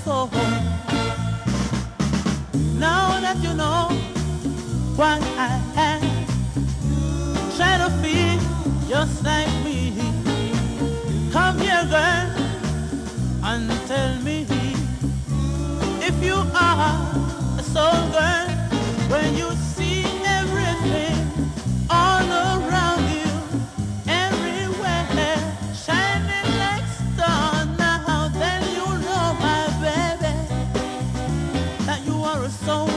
soul. Now that you know what I am, try to feel just like me. Come here, girl, and tell me if you are a soul girl. When you see everything all around you, everywhere, shining like stars, now then you know, my baby, that you are a soul girl.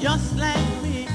Just like me,